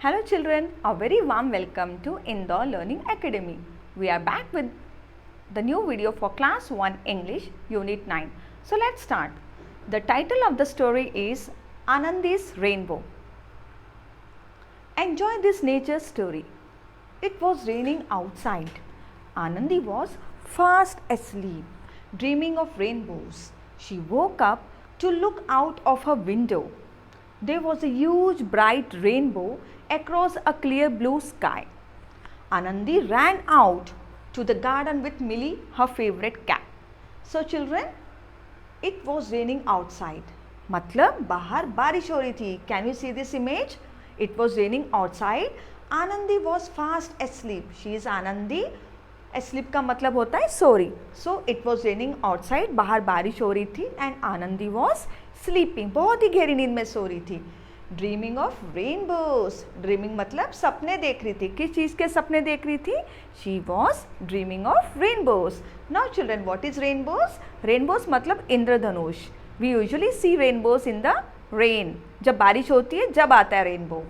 Hello children, a very warm welcome to Indore Learning Academy. We are back with the new video for class 1 English unit 9. So let's start. The title of the story is Anandi's Rainbow. Enjoy this nature story. It was raining outside. Anandi was fast asleep, dreaming of rainbows. She woke up to look out of her window. There was a huge bright rainbow across a clear blue sky. Anandi ran out to the garden with Millie, her favorite cat. So children, it was raining outside. मतलब बाहर बारिश हो रही थी. Can you see this image? It was raining outside. Anandi was fast asleep. She is Anandi. Asleep का मतलब होता है सो रही. So it was raining outside. बाहर बारिश हो रही थी and Anandi was sleeping. बहुत ही गहरी नींद में सो रही थी. Dreaming of rainbows. Dreaming मतलब सपने देख रही थी. किस चीज़ के सपने देख रही थी? She was dreaming of rainbows. Now children, what is rainbows? Rainbows मतलब इंद्रधनुष. We usually see rainbows in the rain. जब बारिश होती है जब आता है rainbow.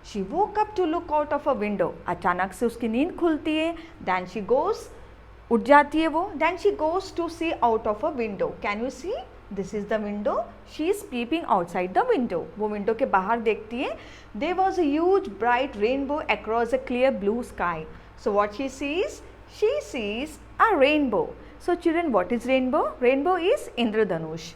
She woke up to look out of a window. अचानक से उसकी नींद खुलती है. Then she goes, उठ जाती है वो. Then she goes to see out of a window. Can you see? This is the window. She is peeping outside the window. वो विंडो के बाहर देखती है. There was a huge bright rainbow across a clear blue sky. So what she sees? She sees a rainbow. So children, what is rainbow? Rainbow is Indradhanush.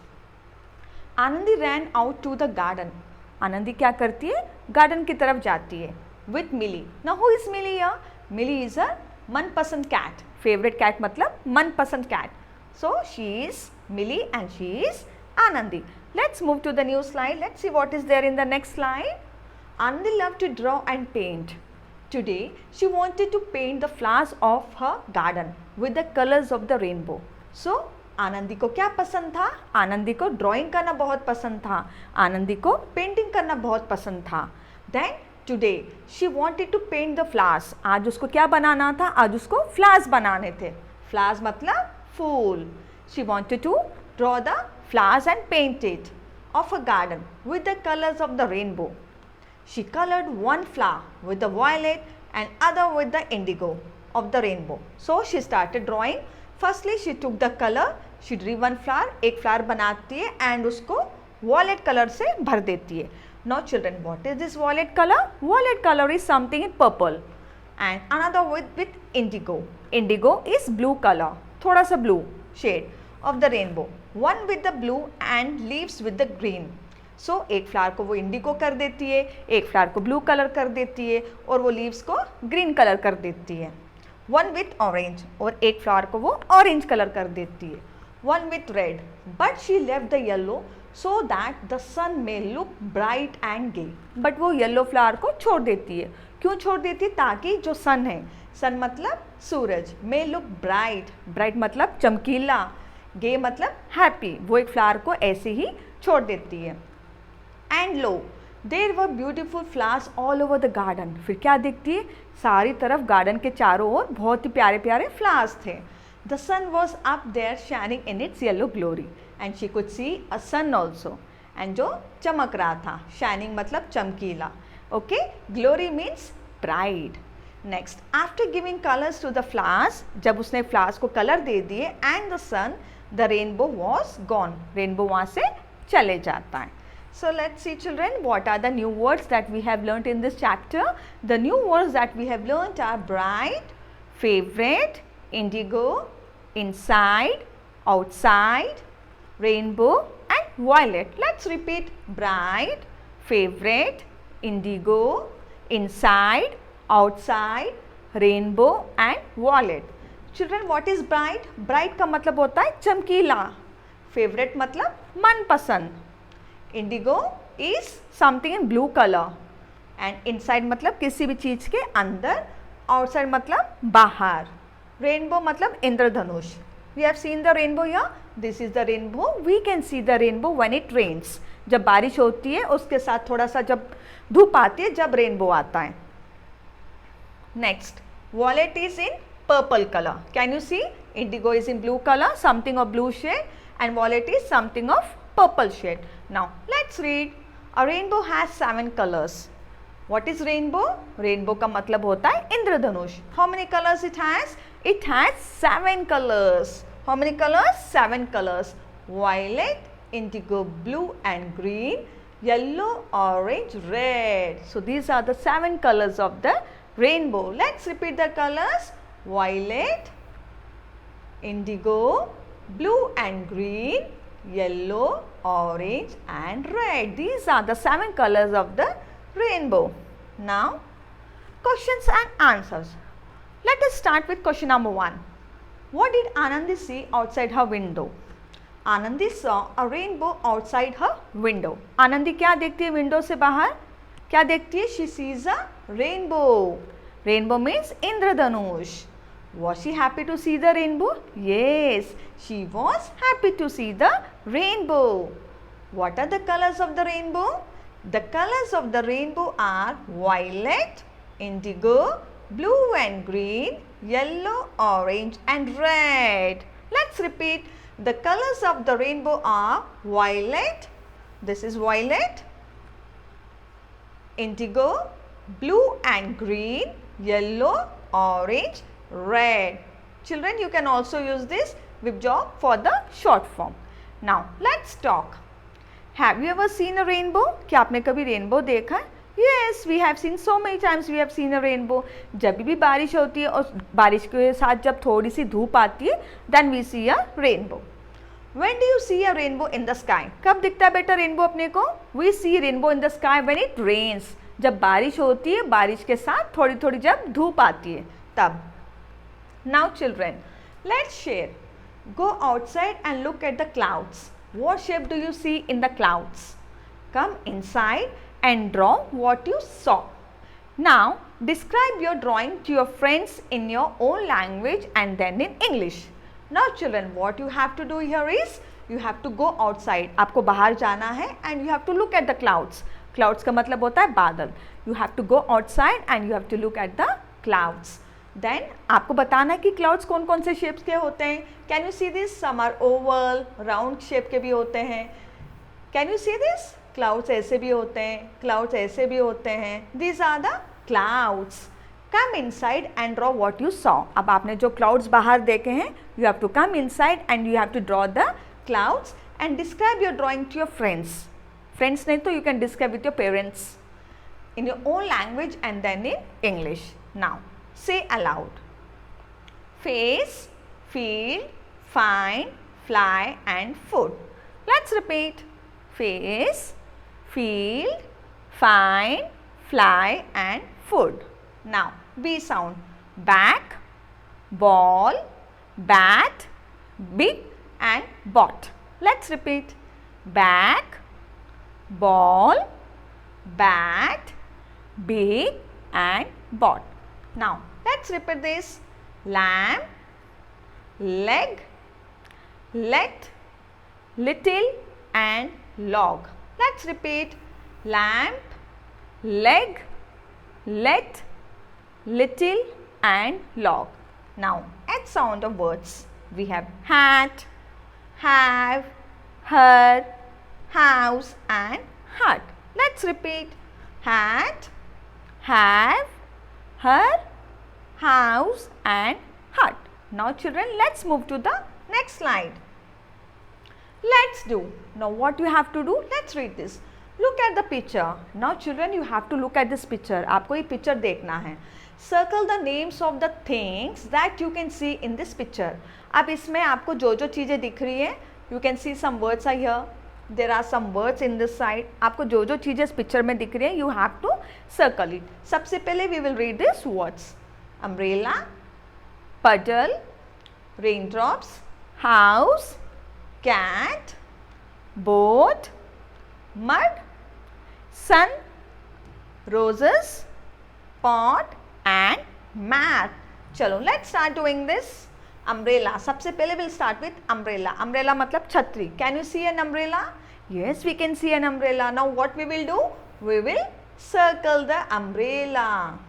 Anandi ran out to the garden. Anandi क्या करती है? Garden की तरफ जाती है. With Millie. Now who is Millie here? Millie is her मनपसंद cat. Favorite cat मतलब मनपसंद cat. So she is Millie and she is Anandi. Let's move to the new slide. Let's see what is there in the next slide. Anandi loved to draw and paint. Today she wanted to paint the flowers of her garden with the colors of the rainbow. So Anandi को क्या पसंद था? आनंदी को drawing करना बहुत पसंद था. आनंदी को पेंटिंग करना बहुत पसंद था. Then today she wanted to paint the flowers. आज उसको क्या बनाना था? आज उसको flowers बनाने थे. Flowers मतलब फूल. She wanted to draw the flowers and paint it of a garden with the colors of the rainbow. She colored one flower with the violet and other with the indigo of the rainbow. So she started drawing. Firstly she took the color. She drew one flower. एक flower बनाती है and उसको violet color से भर देती है. Now children, what is this violet color? Violet color is something in purple and another with indigo. Indigo is blue color. थोड़ा सा blue shade of the rainbow. One with the blue and leaves with the green. So एक flower को वो Indigo कर देती है, एक flower को ब्लू कलर कर देती है और वो लीव्स को ग्रीन कलर कर देती है. One with orange और एक फ्लावर को वो ऑरेंज कलर कर देती है. One with red, but she left the yellow so that the sun may look bright and gay. But वो येलो फ्लावर को छोड़ देती है. क्यों छोड़ देती है? ताकि जो सन है, सन मतलब सूरज, may look bright. Bright मतलब चमकीला, gay मतलब happy. वो एक फ्लावर को ऐसे ही छोड़ देती है. And lo, there were beautiful flowers all over the garden. फिर क्या देखती है? सारी तरफ गार्डन के चारों ओर बहुत ही प्यारे प्यारे फ्लावर्स थे. The sun was up there shining in its yellow glory and she could see a sun also. And जो चमक रहा था, shining मतलब चमकीला. Okay, glory means bright. Next, after giving colors to the flowers, जब उसने flowers को color दे दिए and the sun, the rainbow was gone. Rainbow वहाँ से चले जाता है. So let's see children, what are the new words that we have learnt in this chapter? The new words that we have learnt are bright, favorite, indigo, inside, outside, rainbow and violet. Let's repeat: bright, favorite, indigo, inside, outside, rainbow and violet. Children, what is bright? Bright का मतलब होता है चमकीला. Favorite मतलब मनपसंद. Indigo is something in blue color and inside मतलब किसी भी चीज़ के अंदर. Outside मतलब बाहर. Rainbow मतलब इंद्रधनुष. We have seen the rainbow here. This is the rainbow. We can see the rainbow when it rains. जब बारिश होती है उसके साथ थोड़ा सा जब धूप आती है जब रेनबो आता है. Next, violet is in purple color. Can you see? Indigo is in blue color, something of blue shade, and violet is something of purple shade. Now let's read. A rainbow has 7 colors. What is rainbow? Rainbow का मतलब होता है इंद्रधनुष. How many colors it has? It has 7 colors. How many colors? 7 colors. Violet, indigo, blue and green, yellow, orange, red. So these are the 7 colors of the rainbow. Let's repeat the colors. Violet, indigo, blue and green, yellow, orange and red. These are the 7 colors of the rainbow. Now, questions and answers. Let us start with question number 1. What did Anandi see outside her window? Anandi saw a rainbow outside her window. Anandi क्या देखती है window से बाहर? क्या देखती है? She sees a rainbow. Rainbow means Indradhanush. Was she happy to see the rainbow? Yes, she was happy to see the rainbow. What are the colors of the rainbow? The colors of the rainbow are violet, indigo, blue and green, yellow, orange and red. Let's repeat. The colors of the rainbow are violet. This is violet, indigo, blue and green, yellow, orange, red. Children, you can also use this Vibjog for the short form. Now, let's talk. Have you ever seen a rainbow? क्या आपने कभी rainbow देखा है? Yes, we have seen so many times we have seen a rainbow. जब भी बारिश होती है और बारिश के साथ जब थोड़ी सी धूप आती है, then we see a rainbow. When do you see a rainbow in the sky? कब दिखता है बेटा रेनबो अपने को? We see rainbow in the sky when it rains. जब बारिश होती है, बारिश के साथ थोड़ी थोड़ी जब धूप आती है, तब. Now children, let's share. Go outside and look at the clouds. What shape do you see in the clouds? Come inside and draw what you saw. Now, describe your drawing to your friends in your own language and then in English. Now children, what you have to do here is, you have to go outside. आपको बाहर जाना है and you have to look at the clouds. Clouds का मतलब होता है बादल. You have to go outside and you have to look at the clouds. Then आपको बताना है कि clouds कौन कौन से shapes के होते हैं. Can you see this? Some are oval, round shape के भी होते हैं. Can you see this? Clouds ऐसे भी होते हैं, clouds ऐसे भी होते हैं. These are the clouds. Come inside and draw what you saw. अब आपने जो clouds बाहर देखे हैं, you have to come inside and you have to draw the clouds and describe your drawing to your friends. Friends नहीं तो you can describe with your parents in your own language and then in English. Now, say aloud. Face, field, find, fly and food. Let's repeat. Face, field, find, fly and food. Now, B sound. Back, ball, bat, big and bot. Let's repeat. Back, ball, bat, big and bot. Now, let's repeat this. Lamb, leg, let, little and log. Let's repeat. Lamp, leg, let, little and log. Now, add sound of words. We have hat, have, her, house and hut. Let's repeat. Hat, have, her, house and hut. Now children, let's move to the next slide. Let's do. Now what you have to do? Let's read this. Look at the picture. Now children, you have to look at this picture. आपको ये picture देखना है. Circle the names of the things that you can see in this picture. अब इसमें आपको जो जो चीज़ें दिख रही है, you can see some words are here. There are some words in this side. आपको जो जो चीज़ें इस पिक्चर में दिख रही है, you have to circle it. सबसे पहले we will read these words. Umbrella, puddle, raindrops, house, cat, boat, mud, sun, roses, pot and mat. चलो let's start doing this. Umbrella. सबसे पहले we'll start with umbrella. Umbrella मतलब छतरी. Can you see an umbrella? Yes, we can see an umbrella. Now what we will do? We will circle the umbrella.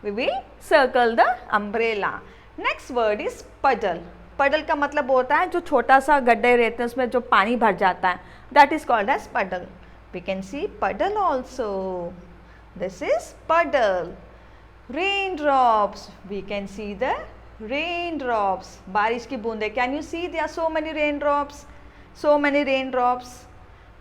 We will circle the umbrella. Next word is puddle. Puddle का मतलब होता है जो छोटा सा गड्ढे रहते हैं उसमें जो पानी भर जाता है. That is called as puddle. We can see puddle also. This is puddle. Raindrops. We can see the raindrops. बारिश की बूंदे. Can you see there are so many raindrops? So many raindrops.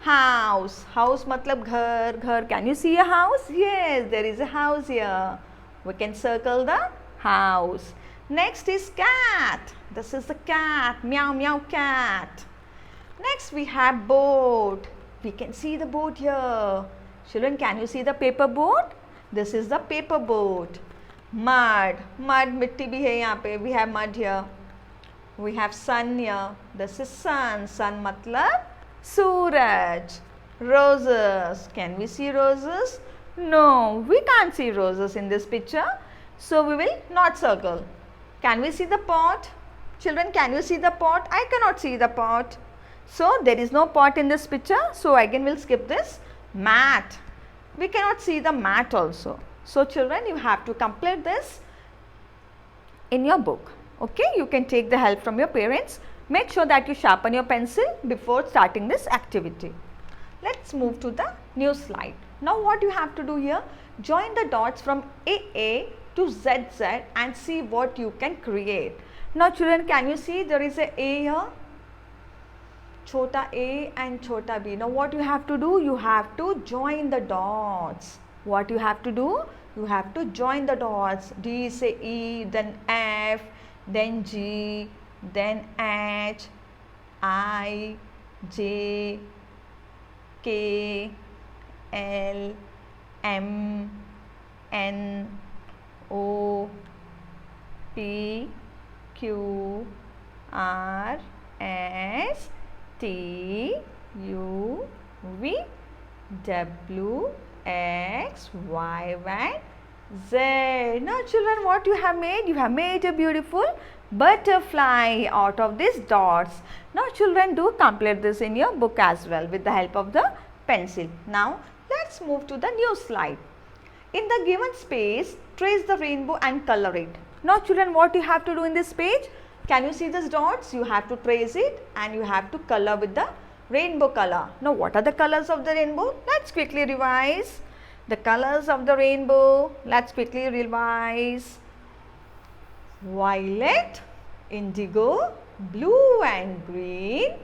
House. House मतलब घर. घर. Can you see a house? Yes, there is a house here. We can circle the house. Next is cat. This is the cat. Meow meow cat. Next we have boat. We can see the boat here. Children, can you see the paper boat? This is the paper boat. Mud. Mud, मिट्टी भी है यहाँ पे. We have mud here. We have sun here. This is sun. Sun मतलब सूरज. Roses. Can we see roses? No, we can't see roses in this picture. So we will not circle. Can we see the pot? Children, can you see the pot? I cannot see the pot. So there is no pot in this picture. So again we'll skip this. Mat. We cannot see the mat also. So children, you have to complete this in your book. Okay, you can take the help from your parents. Make sure that you sharpen your pencil before starting this activity. Let's move to the new slide. Now what you have to do here, join the dots from AA to ZZ and see what you can create. Now children, can you see there is a here? Chota A and Chota B. Now what you have to do? You have to join the dots. What you have to do? You have to join the dots. D say E, then F, then G, then H, I, J, K, L, M, N, O, P, Q, R, S, T, U, V, W, X, Y, and Z. Now children, what you have made? You have made a beautiful butterfly out of these dots. Now children, do complete this in your book as well with the help of the pencil. Now let's move to the new slide. In the given space, trace the rainbow and color it. Now children, what you have to do in this page? Can you see these dots? You have to trace it and you have to color with the rainbow color. Now what are the colors of the rainbow? Let's quickly revise. The colors of the rainbow. Let's quickly revise. Violet, indigo, blue and green,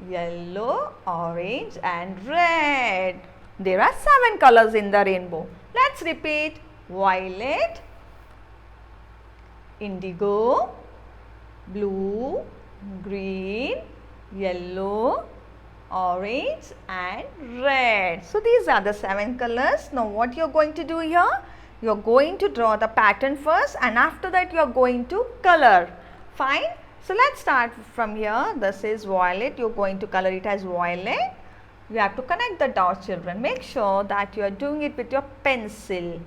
yellow, orange and red. There are 7 colors in the rainbow. Let's repeat. Violet, indigo, blue, green, yellow, orange and red. So these are the 7 colors. Now what you are going to do here? You are going to draw the pattern first and after that you are going to color. Fine. So let's start from here. This is violet. You are going to color it as violet. You have to connect the dots, children. Make sure that you are doing it with your pencil.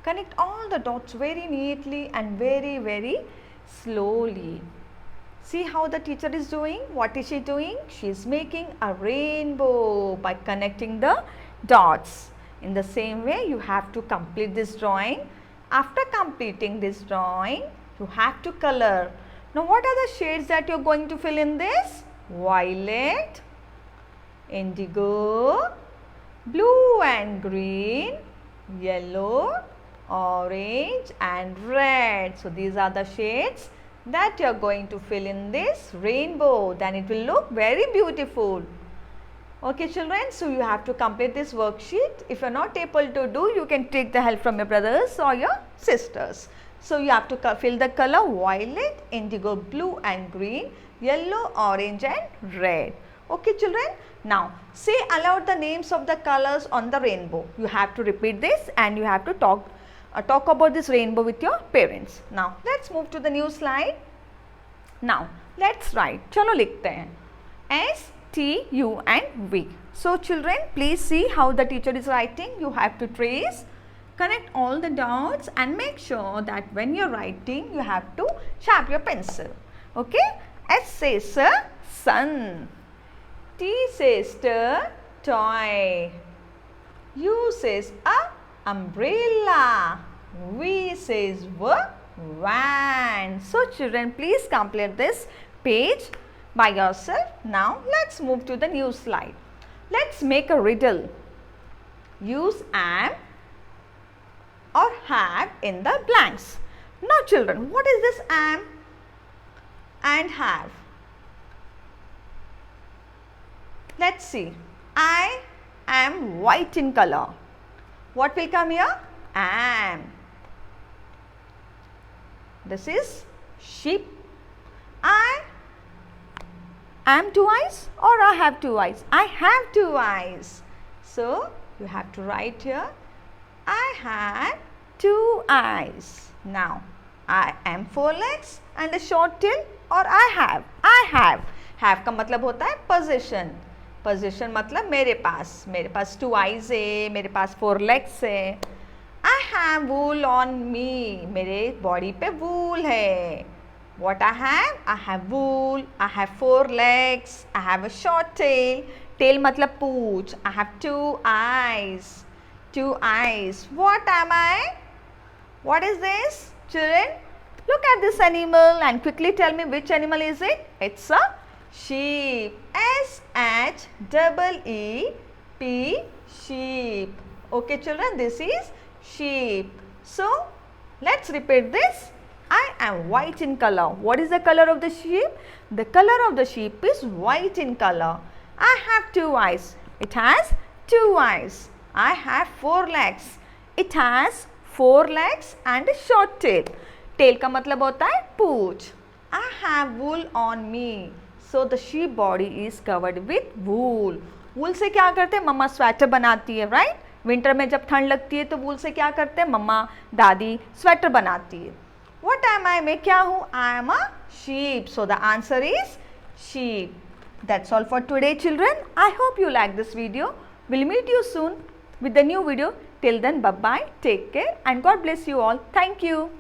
Connect all the dots very neatly and very slowly. See how the teacher is doing? What is she doing? She is making a rainbow by connecting the dots. In the same way, you have to complete this drawing. After completing this drawing, you have to color. Now, what are the shades that you are going to fill in this? Violet, indigo, blue and green, yellow, orange and red. So, these are the shades that you are going to fill in this rainbow. Then it will look very beautiful. Okay children, so you have to complete this worksheet. If you are not able to do, you can take the help from your brothers or your sisters. So you have to fill the color violet, indigo, blue and green, yellow, orange and red. Okay children, now say aloud the names of the colors on the rainbow. You have to repeat this and you have to talk about this rainbow with your parents. Now let's move to the new slide. Now let's write. चलो लिखते हैं. S, T, U and V. So children, please see how the teacher is writing. You have to trace, connect all the dots and make sure that when you are writing, you have to sharpen your pencil. Okay. S says sun. T says toy. U says umbrella. V says van. So children, please complete this page by yourself. Now let's move to the new slide. Let's make a riddle. Use am, or have in the blanks. Now children, what is this am and have? Let's see. I am white in color. What will come here? Am. This is sheep. I am two eyes or I have two eyes? I have two eyes. So you have to write here, I have two eyes. Now I am four legs and a short tail or I have. Have का मतलब होता है possession. Possession मतलब मेरे पास two eyes है, मेरे पास four legs है. I have wool on me. मेरे body पे wool है. What I have wool, I have four legs, I have a short tail. Tail मतलब पूंछ. I have two eyes. What am I? What is this? Children, look at this animal and quickly tell me which animal is it? It's a sheep. S-H-E-E-P, sheep. Okay children, this is sheep. So, let's repeat this. I am white in color. What is the color of the sheep? The color of the sheep is white in color. I have two eyes. It has two eyes. I have four legs. It has four legs and a short tail. Tail का मतलब होता है पूंछ. I have wool on me. So the sheep body is covered with wool. Wool से क्या करते हैं? मम्मा sweater बनाती है, right? विंटर में जब ठंड लगती है तो वूल से क्या करते हैं? मम्मा दादी स्वेटर बनाती है. What am I? मैं क्या हूँ? I am a sheep. So the answer is sheep. That's all for today children. I hope you like this video. We'll meet you soon with the new video. Till then, bye bye. Take care and God bless you all. Thank you.